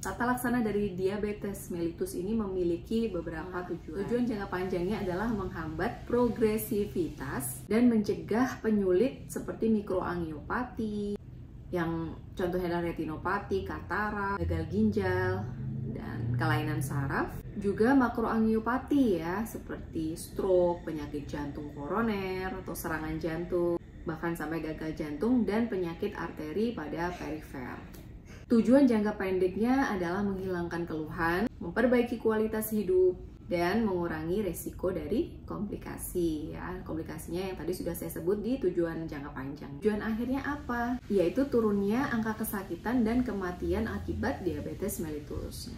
Tata laksana dari diabetes mellitus ini memiliki beberapa tujuan. Tujuan jangka panjangnya adalah menghambat progresivitas dan mencegah penyulit seperti mikroangiopati, yang contohnya adalah retinopati, katarak, gagal ginjal, dan kelainan saraf. Juga makroangiopati ya, seperti stroke, penyakit jantung koroner atau serangan jantung, bahkan sampai gagal jantung dan penyakit arteri pada perifer. Tujuan jangka pendeknya adalah menghilangkan keluhan, memperbaiki kualitas hidup, dan mengurangi resiko dari komplikasi ya. Komplikasinya yang tadi sudah saya sebut di tujuan jangka panjang. Tujuan akhirnya apa? Yaitu turunnya angka kesakitan dan kematian akibat diabetes mellitus.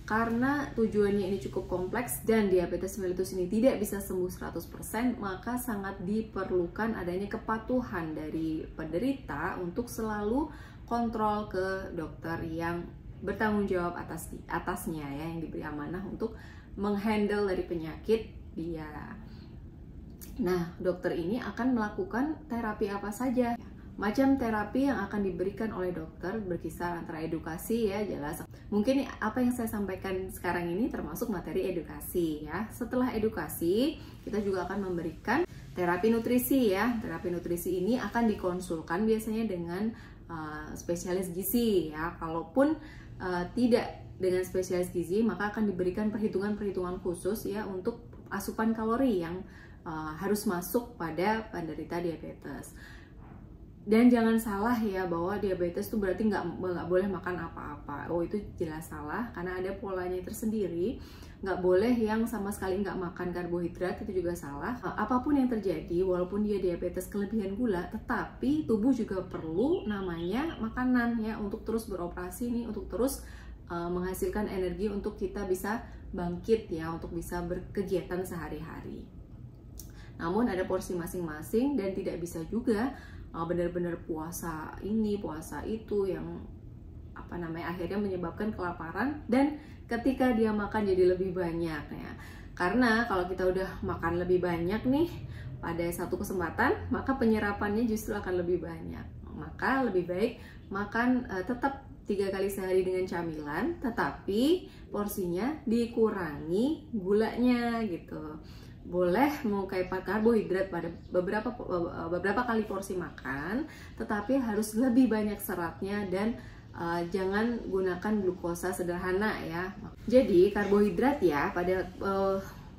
Karena tujuannya ini cukup kompleks dan diabetes mellitus ini tidak bisa sembuh 100%, maka sangat diperlukan adanya kepatuhan dari penderita untuk selalu kontrol ke dokter yang bertanggung jawab atasnya ya, yang diberi amanah untuk menghandle dari penyakit dia. Nah, dokter ini akan melakukan terapi apa saja. Macam terapi yang akan diberikan oleh dokter berkisar antara edukasi ya, jelas. Mungkin apa yang saya sampaikan sekarang ini termasuk materi edukasi ya. Setelah edukasi, kita juga akan memberikan terapi nutrisi ya. Terapi nutrisi ini akan dikonsulkan biasanya dengan spesialis gizi ya. Kalaupun tidak dengan spesialis gizi, maka akan diberikan perhitungan-perhitungan khusus ya untuk asupan kalori yang harus masuk pada penderita diabetes. Dan jangan salah ya, bahwa diabetes itu berarti nggak boleh makan apa-apa. Oh, itu jelas salah, karena ada polanya tersendiri. Nggak boleh yang sama sekali nggak makan karbohidrat, itu juga salah. Apapun yang terjadi, walaupun dia diabetes kelebihan gula, tetapi tubuh juga perlu namanya makanan ya, untuk terus beroperasi nih, untuk terus menghasilkan energi untuk kita bisa bangkit ya, untuk bisa berkegiatan sehari-hari. Namun ada porsi masing-masing dan tidak bisa juga benar-benar puasa ini, puasa itu yang akhirnya menyebabkan kelaparan dan ketika dia makan jadi lebih banyak ya. Karena kalau kita udah makan lebih banyak nih pada satu kesempatan, maka penyerapannya justru akan lebih banyak. Maka lebih baik makan tetap 3 kali sehari dengan camilan, tetapi porsinya dikurangi gulanya gitu. Boleh mengukai karbohidrat pada beberapa kali porsi makan, tetapi harus lebih banyak seratnya dan jangan gunakan glukosa sederhana ya. Jadi karbohidrat ya pada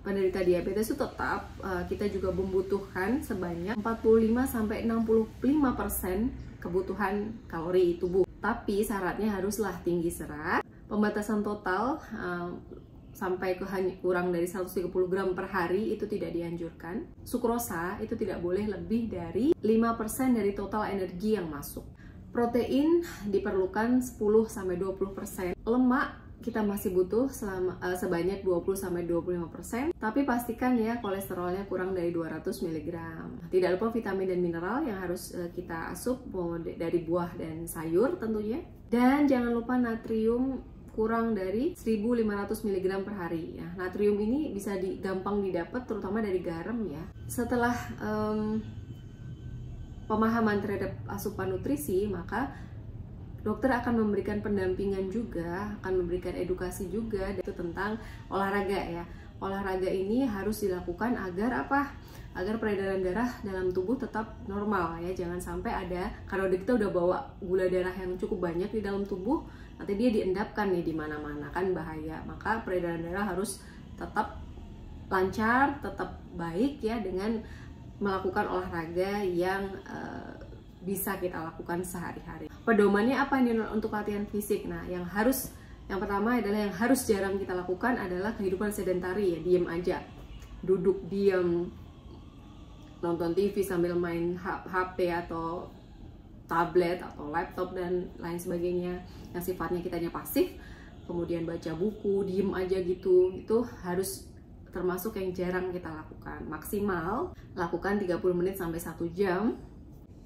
penderita diabetes itu tetap kita juga membutuhkan sebanyak 45-65% kebutuhan kalori tubuh. Tapi syaratnya haruslah tinggi serat, pembatasan total sampai ke kurang dari 130 gram per hari itu tidak dianjurkan. Sukrosa itu tidak boleh lebih dari 5% dari total energi yang masuk. Protein diperlukan 10-20%. Lemak kita masih butuh sebanyak 20-25%. Tapi pastikan ya kolesterolnya kurang dari 200 mg. Tidak lupa vitamin dan mineral yang harus kita asup dari buah dan sayur tentunya. Dan jangan lupa natrium kurang dari 1500 mg per hari ya. Natrium ini bisa gampang didapat terutama dari garam ya. Setelah pemahaman terhadap asupan nutrisi, maka dokter akan memberikan pendampingan juga, akan memberikan edukasi juga itu tentang olahraga ya. Olahraga ini harus dilakukan agar apa? Agar peredaran darah dalam tubuh tetap normal ya. Jangan sampai ada, kalau kita udah bawa gula darah yang cukup banyak di dalam tubuh, nanti dia diendapkan nih di mana-mana, kan bahaya. Maka peredaran darah harus tetap lancar, tetap baik ya, dengan melakukan olahraga yang bisa kita lakukan sehari-hari. Pedomannya apa nih untuk latihan fisik? Nah, yang pertama adalah yang harus jarang kita lakukan adalah kehidupan sedentari ya, diem aja, duduk diem, nonton TV sambil main HP atau tablet atau laptop dan lain sebagainya yang sifatnya kitanya pasif. Kemudian baca buku, diem aja gitu, itu harus termasuk yang jarang kita lakukan. Maksimal lakukan 30 menit sampai 1 jam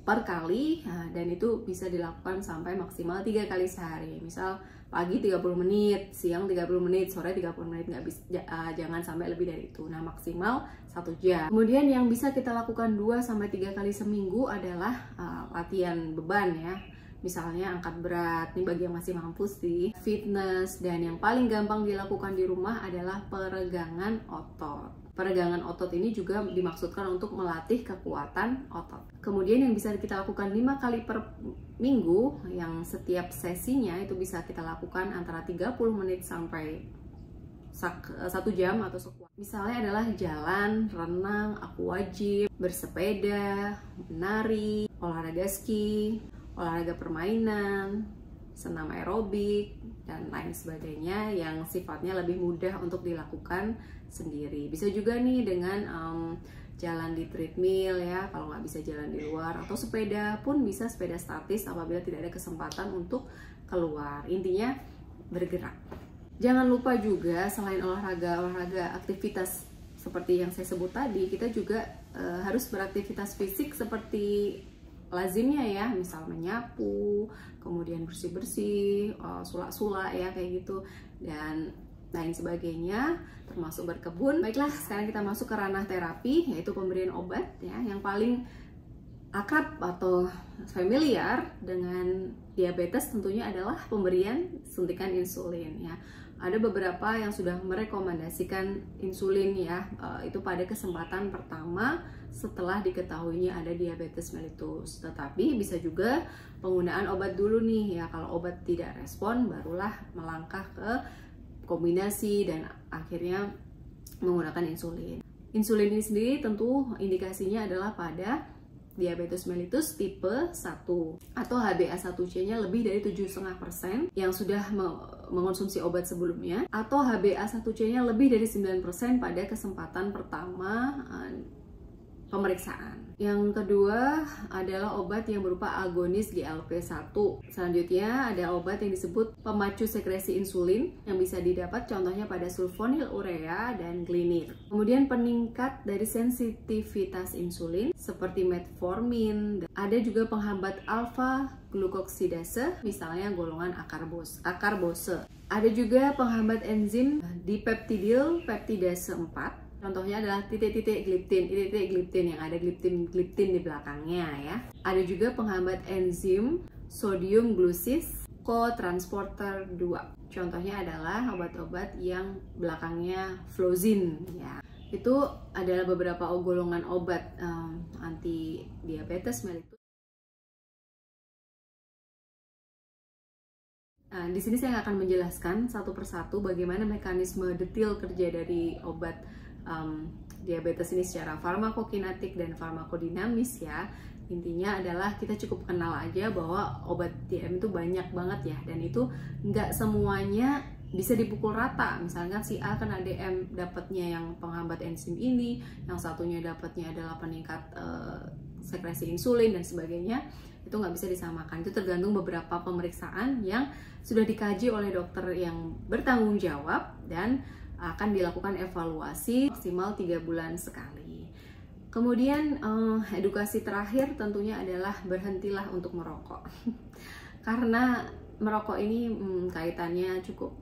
per kali, dan itu bisa dilakukan sampai maksimal 3 kali sehari. Misal pagi 30 menit, siang 30 menit, sore 30 menit, nggak bisa, jangan sampai lebih dari itu. Nah, maksimal 1 jam. Kemudian yang bisa kita lakukan 2-3 kali seminggu adalah latihan beban ya. Misalnya angkat berat, ini bagi yang masih mampu sih, fitness, dan yang paling gampang dilakukan di rumah adalah peregangan otot. Peregangan otot ini juga dimaksudkan untuk melatih kekuatan otot. Kemudian yang bisa kita lakukan 5 kali per minggu, yang setiap sesinya itu bisa kita lakukan antara 30 menit sampai 1 jam atau sekuat. Misalnya adalah jalan, renang, aquagym, bersepeda, menari, olahraga ski, olahraga permainan, senam aerobik, dan lain sebagainya yang sifatnya lebih mudah untuk dilakukan sendiri. Bisa juga nih dengan jalan di treadmill ya, kalau nggak bisa jalan di luar, atau sepeda pun bisa, sepeda statis apabila tidak ada kesempatan untuk keluar. Intinya bergerak. Jangan lupa juga selain olahraga aktivitas seperti yang saya sebut tadi, kita juga harus beraktivitas fisik seperti lazimnya ya, misal menyapu, kemudian bersih-bersih, sulak-sulak ya kayak gitu, dan lain sebagainya, termasuk berkebun. Baiklah, sekarang kita masuk ke ranah terapi, yaitu pemberian obat ya. Yang paling akrab atau familiar dengan diabetes tentunya adalah pemberian suntikan insulin ya. Ada beberapa yang sudah merekomendasikan insulin ya, itu pada kesempatan pertama setelah diketahuinya ada diabetes mellitus. Tetapi bisa juga penggunaan obat dulu nih ya, kalau obat tidak respon barulah melangkah ke kombinasi dan akhirnya menggunakan insulin. Insulin ini sendiri tentu indikasinya adalah pada diabetes mellitus tipe 1 atau HbA1c-nya lebih dari 7,5% yang sudah mengonsumsi obat sebelumnya, atau HbA1c-nya lebih dari 9% pada kesempatan pertama pemeriksaan. Yang kedua adalah obat yang berupa agonis GLP-1. Selanjutnya ada obat yang disebut pemacu sekresi insulin yang bisa didapat contohnya pada sulfonylurea dan glinir. Kemudian peningkat dari sensitivitas insulin seperti metformin. Ada juga penghambat alfa glukoksidase, misalnya golongan akarbose. Ada juga penghambat enzim dipeptidyl peptidase 4. Contohnya adalah titik-titik gliptin yang ada gliptin di belakangnya ya. Ada juga penghambat enzim sodium glucose cotransporter 2. Contohnya adalah obat-obat yang belakangnya flozin ya. Itu adalah beberapa golongan obat anti diabetes mellitus. Nah, di sini saya akan menjelaskan satu persatu bagaimana mekanisme detail kerja dari obat diabetes ini secara farmakokinetik dan farmakodinamis ya. Intinya adalah kita cukup kenal aja bahwa obat DM itu banyak banget ya, dan itu nggak semuanya bisa dipukul rata. Misalkan si A kan ADM dapatnya yang penghambat enzim ini, yang satunya dapatnya adalah peningkat sekresi insulin dan sebagainya. Itu nggak bisa disamakan. Itu tergantung beberapa pemeriksaan yang sudah dikaji oleh dokter yang bertanggung jawab dan akan dilakukan evaluasi maksimal 3 bulan sekali. Kemudian edukasi terakhir tentunya adalah berhentilah untuk merokok. Karena merokok ini kaitannya cukup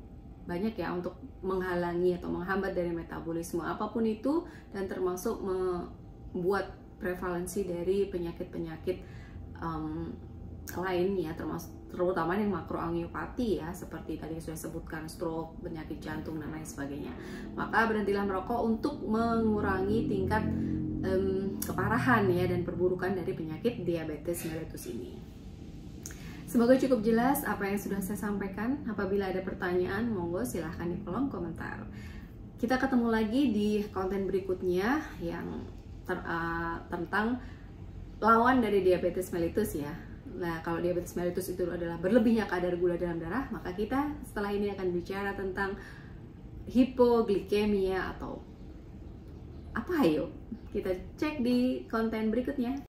banyak ya untuk menghalangi atau menghambat dari metabolisme apapun itu, dan termasuk membuat prevalensi dari penyakit-penyakit lain ya, terutama yang makroangiopati ya, seperti tadi sudah sebutkan stroke, penyakit jantung dan lain sebagainya. Maka berhentilah merokok untuk mengurangi tingkat keparahan ya dan perburukan dari penyakit diabetes mellitus ini. Semoga cukup jelas apa yang sudah saya sampaikan. Apabila ada pertanyaan, monggo silahkan di kolom komentar. Kita ketemu lagi di konten berikutnya yang tentang lawan dari diabetes mellitus ya. Nah, kalau diabetes mellitus itu adalah berlebihnya kadar gula dalam darah, maka kita setelah ini akan bicara tentang hipoglikemia atau apa, ayo kita cek di konten berikutnya.